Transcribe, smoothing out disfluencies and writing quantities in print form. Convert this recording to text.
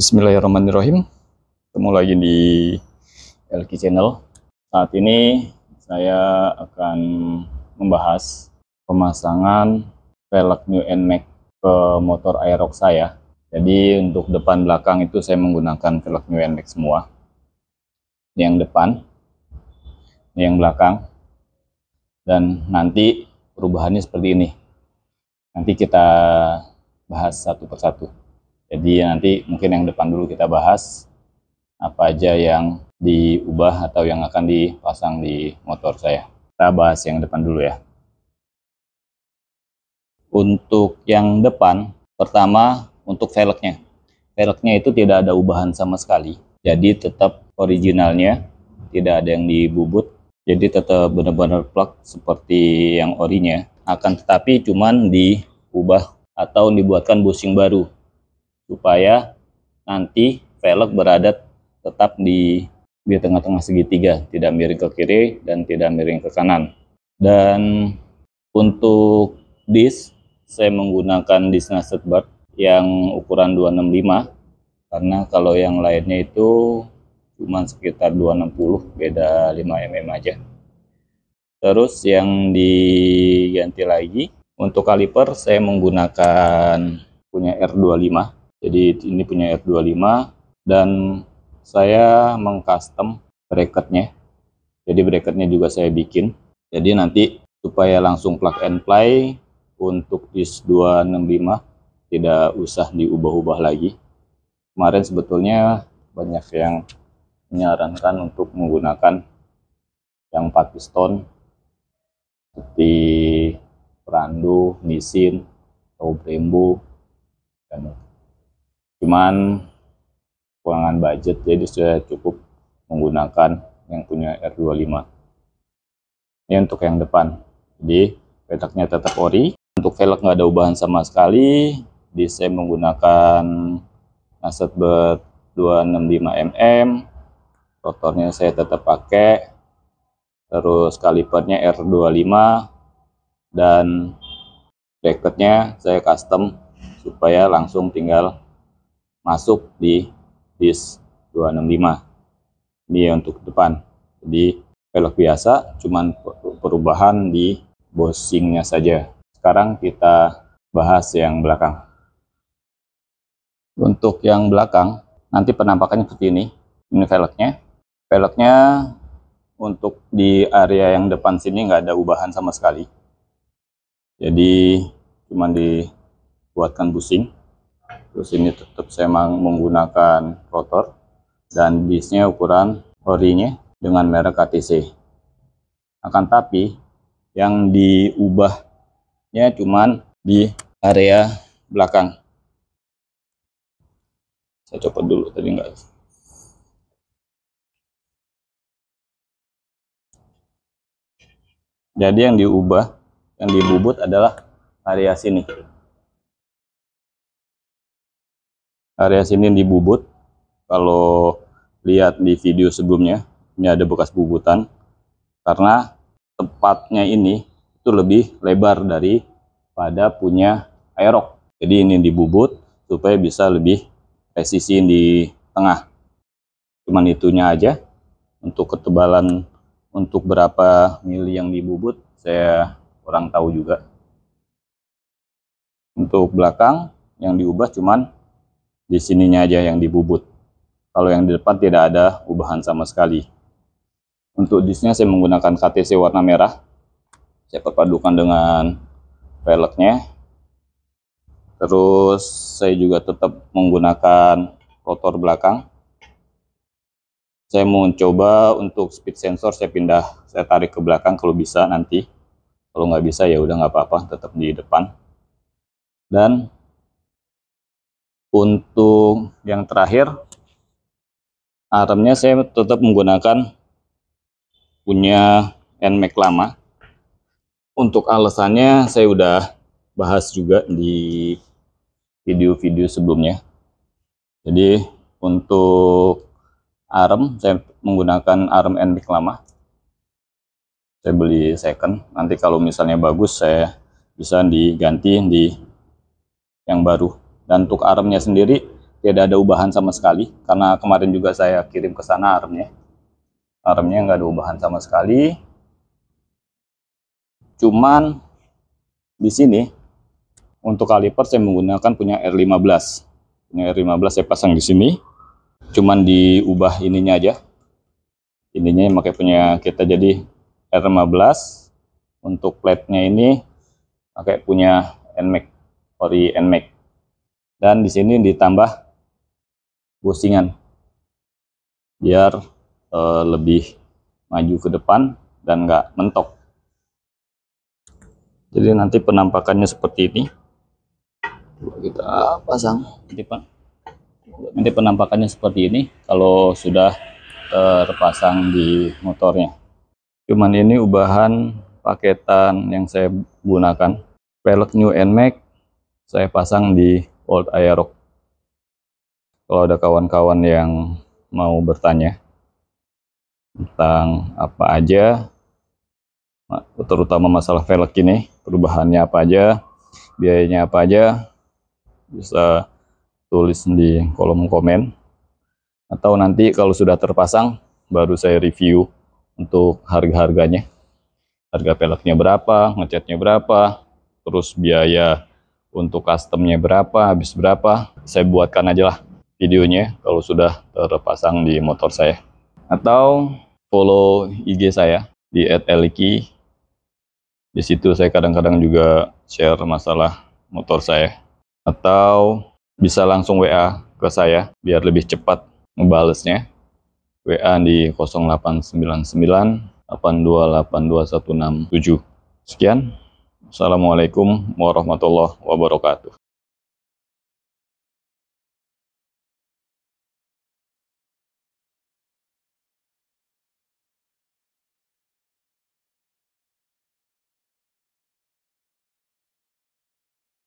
Bismillahirrahmanirrahim. Ketemu lagi di LK Channel. Saat ini saya akan membahas pemasangan velg New NMAX ke motor Aerox saya. Jadi untuk depan belakang itu saya menggunakan velg New NMAX semua. Ini yang depan, ini yang belakang. Dan nanti perubahannya seperti ini. Nanti kita bahas satu persatu. Jadi nanti mungkin yang depan dulu kita bahas apa aja yang diubah atau yang akan dipasang di motor saya. Kita bahas yang depan dulu ya. Untuk yang depan, pertama untuk velgnya. Velgnya itu tidak ada ubahan sama sekali. Jadi tetap originalnya, tidak ada yang dibubut. Jadi tetap benar-benar plug seperti yang orinya. Akan tetapi cuman diubah atau dibuatkan bushing baru, supaya nanti velg berada tetap di tengah-tengah segitiga, tidak miring ke kiri dan tidak miring ke kanan. Dan untuk disk, saya menggunakan disk Nasset Bird yang ukuran 265, karena kalau yang lainnya itu cuma sekitar 260, beda 5 mm aja. Terus yang diganti lagi, untuk kaliper saya menggunakan punya R25. Jadi ini punya R25 dan saya mengcustom bracketnya. Jadi bracketnya juga saya bikin. Jadi nanti supaya langsung plug and play untuk disk 265 tidak usah diubah-ubah lagi. Kemarin sebetulnya banyak yang menyarankan untuk menggunakan yang 4 piston seperti Prando, Nissin, atau Brembo. Cuman kekurangan budget, jadi sudah cukup menggunakan yang punya R25. Ini untuk yang depan. Jadi velgnya tetap ori. Untuk velg nggak ada ubahan sama sekali. Di saya menggunakan Nasset Bird 265 mm. Rotornya saya tetap pakai. Terus kalipernya R25 dan bracketnya saya custom supaya langsung tinggal masuk di disk 265. Ini untuk depan. Jadi velg biasa, cuman perubahan di bushingnya saja. Sekarang kita bahas yang belakang. Untuk yang belakang, nanti penampakannya seperti ini. Ini velgnya. Velgnya untuk di area yang depan sini nggak ada ubahan sama sekali. Jadi cuman dibuatkan bushing. Terus ini tetap saya menggunakan rotor dan disknya ukuran orinya dengan merek KTC. Akan tapi yang diubahnya cuman di area belakang. Saya copot dulu, tadi enggak. Jadi yang diubah, yang dibubut adalah area sini. Area sini dibubut. Kalau lihat di video sebelumnya, ini ada bekas bubutan karena tempatnya ini itu lebih lebar daripada punya Aerox. Jadi ini dibubut supaya bisa lebih presisi di tengah. Cuman itunya aja. Untuk ketebalan, untuk berapa mili yang dibubut saya kurang tahu juga. Untuk belakang yang diubah cuman di sininya aja yang dibubut. Kalau yang di depan tidak ada ubahan sama sekali. Untuk disknya saya menggunakan KTC warna merah. Saya perpadukan dengan velgnya. Terus saya juga tetap menggunakan rotor belakang. Saya mau coba untuk speed sensor saya tarik ke belakang kalau bisa nanti. Kalau nggak bisa ya udah nggak apa-apa, tetap di depan. Dan untuk yang terakhir, armnya saya tetap menggunakan punya NMAX lama. Untuk alasannya saya udah bahas juga di video-video sebelumnya. Jadi untuk arm saya menggunakan arm NMAX lama. Saya beli second. Nanti kalau misalnya bagus saya bisa diganti di yang baru. Dan untuk armnya sendiri tidak ada ubahan sama sekali, karena kemarin juga saya kirim ke sana armnya nggak ada ubahan sama sekali. Cuman di sini untuk kaliper saya menggunakan punya R15. Punya R15 saya pasang di sini. Cuman diubah ininya aja. Ininya yang pakai punya kita, jadi R15. Untuk plate-nya ini pakai punya NMAX, ori NMAX. Dan di sini ditambah busingan biar lebih maju ke depan dan nggak mentok. Jadi nanti penampakannya seperti ini. Kita pasang. Nanti penampakannya seperti ini kalau sudah terpasang di motornya. Cuman ini ubahan paketan yang saya gunakan. Velg New NMAX saya pasang di Old Aerox. Kalau ada kawan-kawan yang mau bertanya tentang apa aja, terutama masalah velg ini, perubahannya apa aja, biayanya apa aja, bisa tulis di kolom komen. Atau nanti kalau sudah terpasang, baru saya review untuk harga-harganya. Harga velgnya berapa, ngecatnya berapa, terus biaya untuk customnya berapa, habis berapa. Saya buatkan aja lah videonya kalau sudah terpasang di motor saya. Atau follow IG saya di @eliki. Di situ saya kadang-kadang juga share masalah motor saya. Atau bisa langsung WA ke saya biar lebih cepat ngebalesnya. WA di 0899 8282 167. Sekian. Assalamualaikum warahmatullahi wabarakatuh.